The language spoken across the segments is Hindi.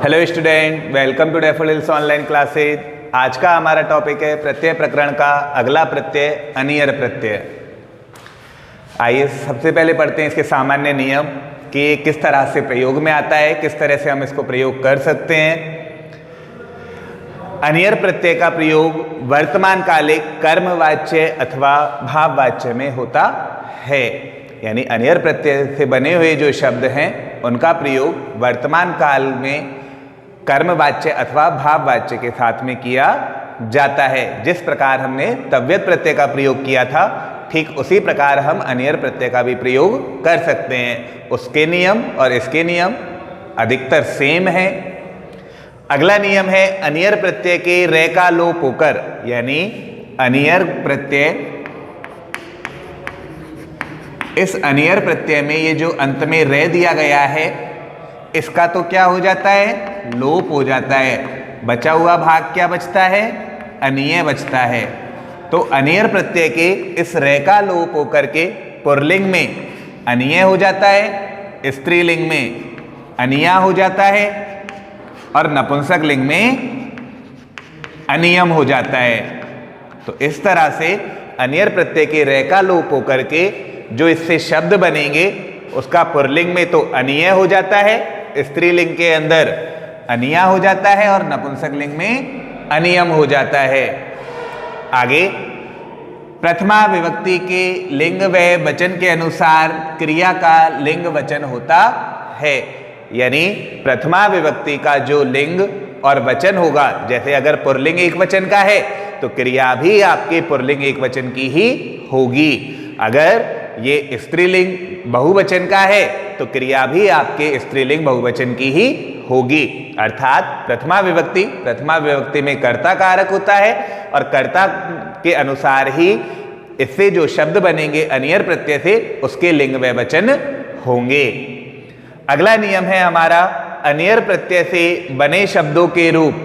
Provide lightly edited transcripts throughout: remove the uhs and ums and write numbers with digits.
Hello student, welcome to Daffodils online classes. आज का हमारा टॉपिक है प्रत्यय प्रकरण का अगला प्रत्यय अनियर प्रत्यय। आइए सबसे पहले पढ़ते हैं इसके सामान्य नियम कि किस तरह से प्रयोग में आता है, किस तरह से हम इसको प्रयोग कर सकते हैं। अनियर प्रत्यय का प्रयोग वर्तमान कालिक कर्मवाच्य अथवा भाववाच्य में होता है। यानी अनियर प्रत्यय से बने हुए जो शब्द हैं उनका प्रयोग वर्तमान काल में कर्मवाच्य अथवा भाववाच्य के साथ में किया जाता है। जिस प्रकार हमने तव्यत प्रत्यय का प्रयोग किया था, ठीक उसी प्रकार हम अनियर प्रत्यय का भी प्रयोग कर सकते हैं। उसके नियम और इसके नियम अधिकतर सेम है। अगला नियम है अनियर प्रत्यय के रे का लोप होकर, यानी अनियर प्रत्यय, इस अनियर प्रत्यय में ये जो अंत में रे दिया गया है इसका तो क्या हो जाता है, लोप हो जाता है। बचा हुआ भाग क्या बचता है, अनिय बचता है। तो अनियर प्रत्यय के इस रे का लोप होकर के पुल्लिंग में अनिय हो जाता है, स्त्रीलिंग में अनिया हो जाता है और नपुंसक लिंग में अनियम हो जाता है। तो इस तरह से अनियर प्रत्यय के रे का लोप होकर के जो इससे शब्द बनेंगे उसका पुल्लिंग में तो अनिय हो जाता है, स्त्रीलिंग के अंदर अनिया हो जाता है और नपुंसक लिंग में अनियम हो जाता है। आगे प्रथमा विभक्ति के लिंग व वचन के अनुसार क्रिया का लिंग वचन होता है। यानी प्रथमा विभक्ति का जो लिंग और वचन होगा, जैसे अगर पुल्लिंग एक वचन का है तो क्रिया भी आपके पुल्लिंग एक वचन की ही होगी। अगर ये स्त्रीलिंग बहुवचन का है तो क्रिया भी आपके स्त्रीलिंग बहुवचन की ही होगी। अर्थात प्रथमा विभक्ति में कर्ता कारक होता है और कर्ता के अनुसार ही इससे जो शब्द बनेंगे अनियर प्रत्यय से उसके लिंग व वचन होंगे। अगला नियम है हमारा अनियर प्रत्यय से बने शब्दों के रूप।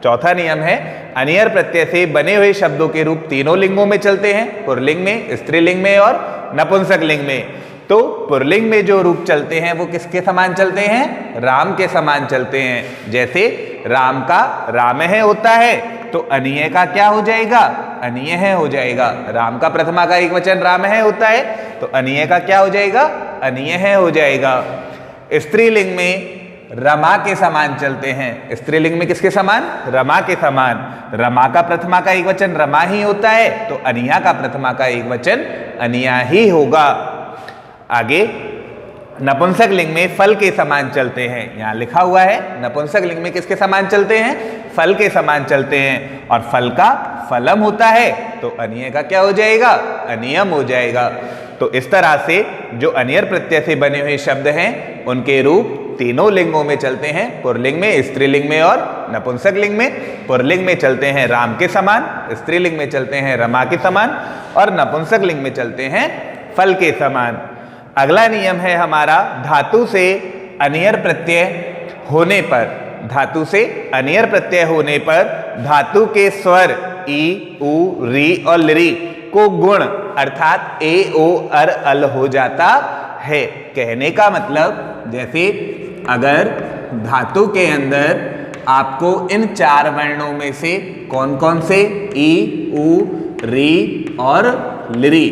चौथा नियम है अनियर प्रत्यय से बने हुए शब्दों के रूप तीनों लिंगों में चलते हैं, पुल्लिंग में, स्त्रीलिंग में और नपुंसक लिंग में। तो पुल्लिंग में जो रूप चलते हैं वो किसके समान चलते हैं, राम के समान चलते हैं। जैसे राम का राम है होता है तो अनिय का क्या हो जाएगा, अनिय है हो जाएगा। राम का प्रथमा का एक वचन राम है होता है तो अनिय का क्या हो जाएगा, अनिय है हो जाएगा। स्त्रीलिंग में रमा के समान चलते हैं। स्त्रीलिंग में किसके समान, रमा के समान। रमा का प्रथमा का एक वचन रमा ही होता है तो अनिया का प्रथमा का एक वचन अनिया ही होगा। आगे नपुंसक लिंग में फल के समान चलते हैं। यहाँ लिखा हुआ है नपुंसक लिंग में किसके समान चलते हैं, फल के समान चलते हैं। और फल का फलम होता है तो अनिय का क्या हो जाएगा, अनियम हो जाएगा। तो इस तरह से जो अनियर प्रत्यय से बने हुए शब्द हैं उनके रूप तीनों लिंगों में चलते हैं, पुल्लिंग में, स्त्रीलिंग में और नपुंसक लिंग में। पुल्लिंग में चलते हैं राम के समान, स्त्रीलिंग में चलते हैं रमा के समान और नपुंसक लिंग में चलते हैं फल के समान। अगला नियम है हमारा धातु से अनियर प्रत्यय होने पर, धातु से अनियर प्रत्यय होने पर धातु के स्वर ई, उ, री और लिरी को गुण अर्थात ए, ओ, अर, अल हो जाता है। कहने का मतलब जैसे अगर धातु के अंदर आपको इन चार वर्णों में से कौन कौन से, ई, उ, री और लिरी,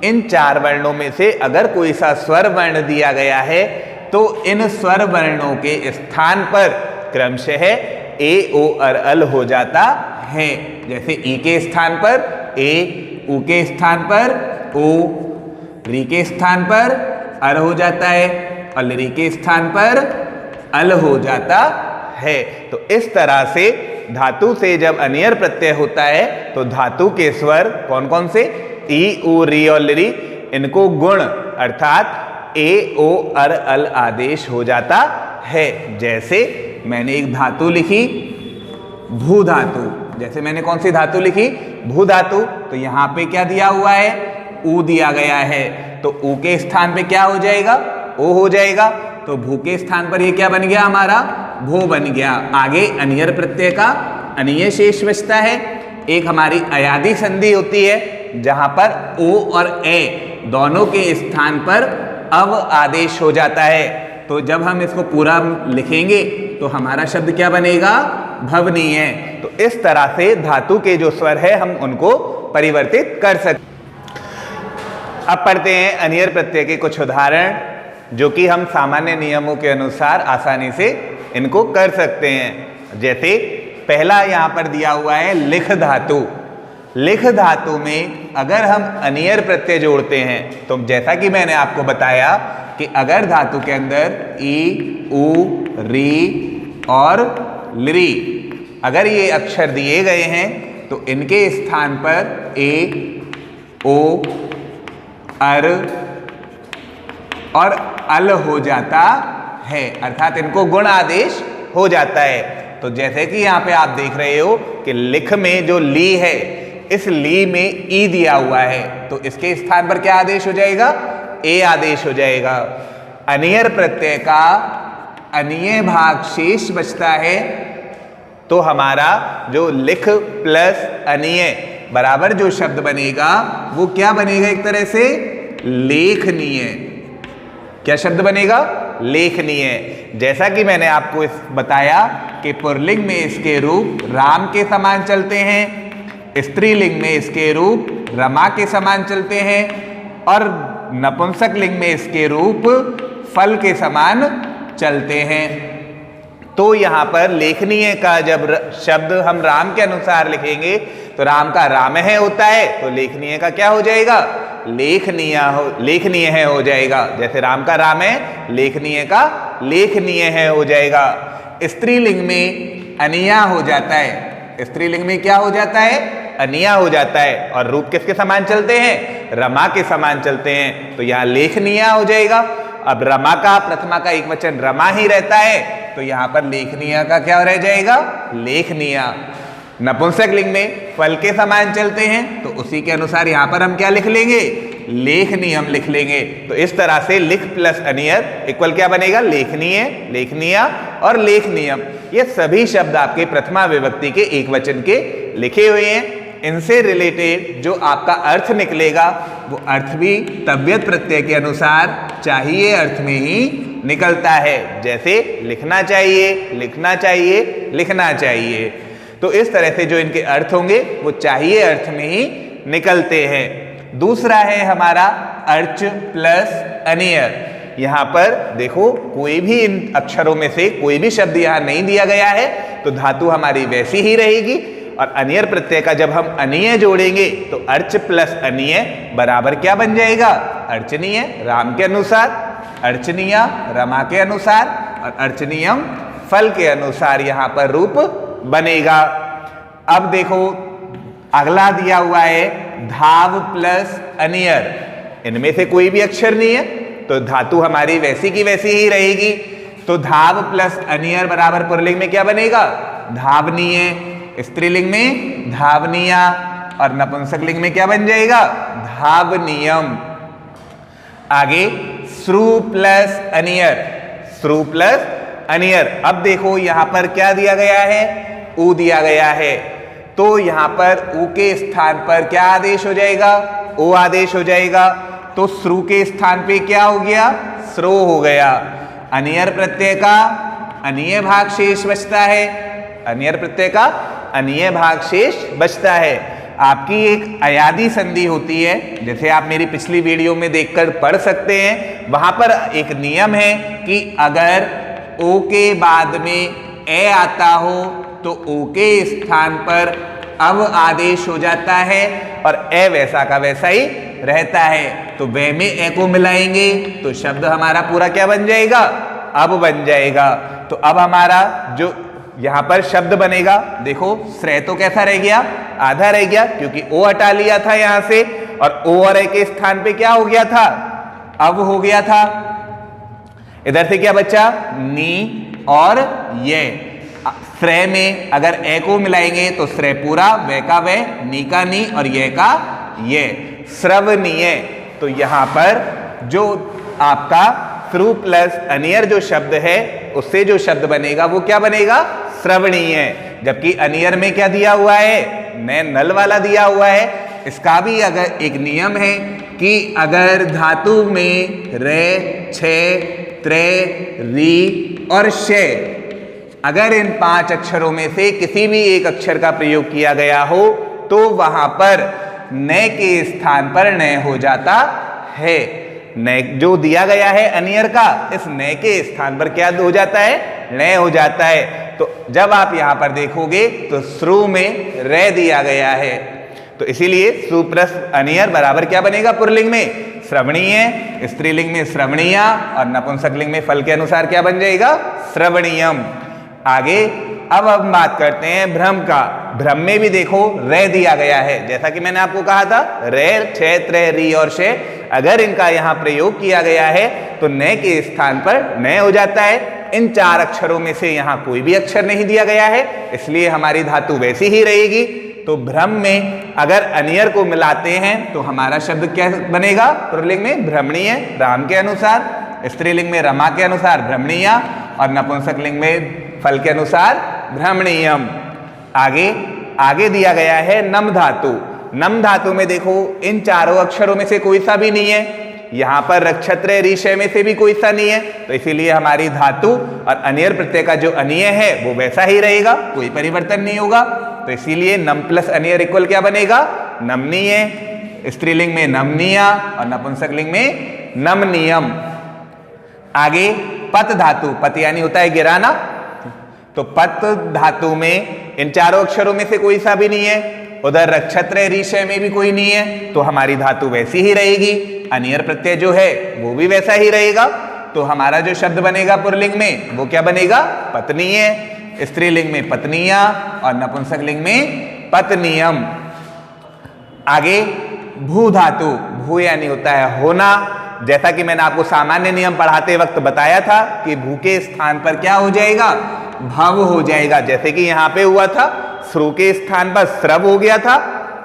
इन चार वर्णों में से अगर कोई सा स्वर वर्ण दिया गया है तो इन स्वर वर्णों के स्थान पर क्रमशः ए, ओ, अर, अल हो जाता है। जैसे ई के स्थान पर ए, उ के स्थान पर ओ, री के स्थान पर अर हो जाता है और लिरी के स्थान पर अल हो जाता है। तो इस तरह से धातु से जब अनियर प्रत्यय होता है तो धातु के स्वर कौन कौन से, ई, उ, री और लिरी, इनको गुण अर्थात ए, ओ, अर, अल आदेश हो जाता है। जैसे मैंने एक धातु लिखी भू धातु, जैसे मैंने कौन सी धातु लिखी, भू धातु, तो यहाँ पे क्या दिया हुआ है, ऊ दिया गया है तो ऊ के स्थान पे क्या हो जाएगा, ओ हो जाएगा। तो भू के स्थान पर ये क्या बन गया हमारा, भो बन गया। आगे अनियर प्रत्यय का अनिय शेष बचता है। एक हमारी अयादि संधि होती है जहां पर ओ और ए दोनों के स्थान पर अव आदेश हो जाता है। तो जब हम इसको पूरा लिखेंगे तो हमारा शब्द क्या बनेगा, भवनीय। तो इस तरह से धातु के जो स्वर है हम उनको परिवर्तित कर सकते। अब पढ़ते हैं अनियर प्रत्यय के कुछ उदाहरण, जो कि हम सामान्य नियमों के अनुसार आसानी से इनको कर सकते हैं। जैसे पहला यहां पर दिया हुआ है लिख धातु। लिख धातु में अगर हम अनियर प्रत्यय जोड़ते हैं तो जैसा कि मैंने आपको बताया कि अगर धातु के अंदर ई, उ, री और लृ अगर ये अक्षर दिए गए हैं तो इनके स्थान पर ए, ओ, अर और अल हो जाता है, अर्थात इनको गुण आदेश हो जाता है। तो जैसे कि यहाँ पे आप देख रहे हो कि लिख में जो ली है, इस ली में ई दिया हुआ है, तो इसके स्थान पर क्या आदेश हो जाएगा, ए आदेश हो जाएगा। अनियर प्रत्यय का अनिय भाग शेष बचता है, तो हमारा जो लिख प्लस अनिय बराबर जो शब्द बनेगा वो क्या बनेगा, एक तरह से लेखनीय। क्या शब्द बनेगा, लेखनीय। जैसा कि मैंने आपको बताया कि पुल्लिंग में इसके रूप राम के समान चलते हैं, स्त्रीलिंग में इसके रूप रमा के समान चलते हैं और नपुंसक लिंग में इसके रूप फल के समान चलते हैं। तो यहाँ पर लेखनीय का जब शब्द हम राम के अनुसार लिखेंगे तो राम का राम है होता है, तो लेखनीय का क्या हो जाएगा, लेखनीय है हो जाएगा। जैसे राम का राम है, लेखनीय का लेखनीय है हो जाएगा। स्त्रीलिंग में अनिया हो जाता है, स्त्रीलिंग में क्या हो जाता है, अनिया हो जाता है और रूप किसके समान चलते हैं, रमा के समान चलते हैं, तो यहाँ लेखनीय हो जाएगा। अब रमा का प्रथमा का एक वचन रमा ही रहता है, तो यहाँ पर लेखनीय का क्या रह जाएगा, लेखनीय। नपुंसक लिंग में फल के समान चलते हैं, तो उसी के अनुसार यहाँ पर हम क्या लिख लेंगे, लेख नियम लिख लेंगे। तो इस तरह से लिख प्लस अनियर इक्वल क्या बनेगा, लेखनीय, लेखनीय और लेख नियम। ये सभी शब्द आपके प्रथमा विभक्ति के एक वचन के लिखे हुए हैं। इनसे रिलेटेड जो आपका अर्थ निकलेगा वो अर्थ भी तव्यत प्रत्यय के अनुसार चाहिए अर्थ में ही निकलता है। जैसे लिखना चाहिए, लिखना चाहिए, लिखना चाहिए। तो इस तरह से जो इनके अर्थ होंगे वो चाहिए अर्थ में ही निकलते हैं। दूसरा है हमारा अर्च प्लस अनियर। यहाँ पर देखो कोई भी इन अक्षरों में से कोई भी शब्द यहाँ नहीं दिया गया है, तो धातु हमारी वैसी ही रहेगी। और अनियर प्रत्यय का जब हम अनिय जोड़ेंगे तो अर्च प्लस अनिय बराबर क्या बन जाएगा, अर्चनीय राम के अनुसार, अर्चनीय रमा के अनुसार और अर्चनीयम फल के अनुसार यहाँ पर रूप बनेगा। अब देखो अगला दिया हुआ है धाव प्लस अनियर। इनमें से कोई भी अक्षर नहीं है, तो धातु हमारी वैसी की वैसी ही रहेगी। तो धाव प्लस अनियर बराबर पुल्लिंग में क्या बनेगा, धावनीय, स्त्रीलिंग में धावनीय और नपुंसक लिंग में क्या बन जाएगा, धावनीयम। आगे श्रु प्लस अनियर, श्रु प्लस अनियर। अब देखो यहां पर क्या दिया गया है, उ दिया गया है, तो यहां पर उ के स्थान पर क्या आदेश हो जाएगा, ओ आदेश हो जाएगा। तो श्रु के स्थान पे क्या हो गया, श्रो हो गया। अनियर प्रत्यय का अनिय भाग शेष बचता है, अनियर प्रत्यय का अनिय भाग शेष बचता है। आपकी एक अयादी संधि होती है, जैसे आप मेरी पिछली वीडियो में देखकर पढ़ सकते हैं। वहां पर एक नियम है कि अगर ओ के बाद में ए आता हो तो ओ के स्थान पर अब आदेश हो जाता है और ए वैसा का वैसा ही रहता है। तो वे में ए को मिलाएंगे तो शब्द हमारा पूरा क्या बन जाएगा, अब बन जाएगा। तो अब हमारा जो यहां पर शब्द बनेगा, देखो श्रेय तो कैसा रह गया, आधा रह गया, क्योंकि ओ हटा लिया था यहां से और ओ और ए के स्थान पे क्या हो गया था, अब हो गया था। इधर से क्या बचा, नी और ये। श्रेय में अगर ए को मिलाएंगे तो श्रेय पूरा, वे का वे, नी का नी और ये का ये, श्रवणीय। तो यहां पर जो आपका श्रु प्लस अनियर जो शब्द है उससे जो शब्द बनेगा वो क्या बनेगा, श्रवणीय। जबकि अनियर में क्या दिया हुआ है, नए नल वाला दिया हुआ है। इसका भी अगर एक नियम है कि अगर धातु में रे, छे, त्रे, री और शे। अगर इन 5 अक्षरों में से किसी भी एक अक्षर का प्रयोग किया गया हो तो वहां पर न के स्थान पर न हो जाता है। न जो दिया गया है अनियर का, इस न के स्थान पर क्या हो जाता है? न हो जाता है। तो जब आप यहां पर देखोगे तो श्रु में रे दिया गया है, तो इसीलिए श्रु प्लस अनियर बराबर क्या बनेगा? पुल्लिंग में श्रवणीय, स्त्रीलिंग में श्रवणीया और नपुंसकलिंग में फल के अनुसार क्या बन जाएगा? श्रवणीयम। आगे अब हम बात करते हैं भ्रम का। भ्रम में भी देखो रे दिया गया है, जैसा कि मैंने आपको कहा था रे, छे, त्रे, री और शे, अगर इनका यहां प्रयोग किया गया है तो न के स्थान पर न हो जाता है। इन 4 अक्षरों में से यहां कोई भी अक्षर नहीं दिया गया है, इसलिए हमारी धातु वैसी ही रहेगी। तो भ्रम में अगर अनियर को मिलाते हैं तो हमारा शब्द क्या बनेगा? पुल्लिंग में भ्रमणीय राम के अनुसार, स्त्रीलिंग में रमा के अनुसार भ्रमणीया और नपुंसकलिंग में फल के अनुसार भ्रमणीयम। आगे दिया गया है नम धातु। नम धातु में देखो इन 4 अक्षरों में से कोई सा भी नहीं है, यहां पर रक्षत्र ऋषय में से भी कोई सा नहीं है, तो इसीलिए हमारी धातु और अनियर प्रत्यय का जो अनिय है वो वैसा ही रहेगा, कोई परिवर्तन नहीं होगा। तो इसीलिए नम प्लस अनियर इक्वल क्या बनेगा? नमनीय। स्त्रीलिंग में नमनीया और नपुंसकलिंग में नमनीयम। आगे पत धातु, पत यानी होता है गिराना, तो पत धातु में इन 4 अक्षरों में से कोई सा भी नहीं है, उधर रक्षत्र ऋषय में भी कोई नहीं है, तो हमारी धातु वैसी ही रहेगी। अनियर प्रत्यय जो है वो भी वैसा ही रहेगा। तो हमारा जो शब्द बनेगा पुल्लिंग में वो क्या बनेगा? पत्नीय। स्त्रीलिंग में पत्निया और नपुंसकलिंग में पत्नियम। आगे भू धातु, भू यानी होता है होना। जैसा कि मैंने आपको सामान्य नियम पढ़ाते वक्त बताया था कि भू के स्थान पर क्या हो जाएगा? भव हो जाएगा। जैसे कि यहां पे हुआ था श्रु के स्थान पर श्रव हो गया था,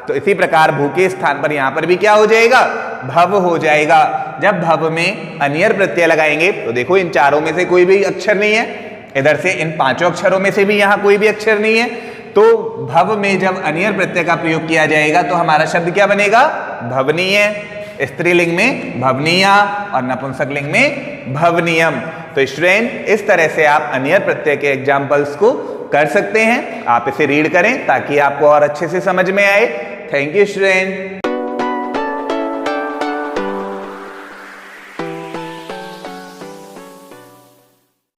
तो इसी प्रकार भू के स्थान पर यहां पर भी क्या हो जाएगा? भव हो जाएगा। जब भव में अनियर प्रत्यय लगाएंगे तो देखो इन 4 में से कोई भी अक्षर नहीं है, इधर से इन 5 अक्षरों में से भी यहां कोई भी अक्षर नहीं है, तो भव में जब अनियर प्रत्यय का प्रयोग किया जाएगा तो हमारा शब्द क्या बनेगा? भवनीय। स्त्रीलिंग में भवनीया और नपुंसकलिंग में भवनीयम। तो स्टूडेंट इस तरह से आप अनियर प्रत्यय के एग्जाम्पल्स को कर सकते हैं। आप इसे रीड करें ताकि आपको और अच्छे से समझ में आए। Thank you student.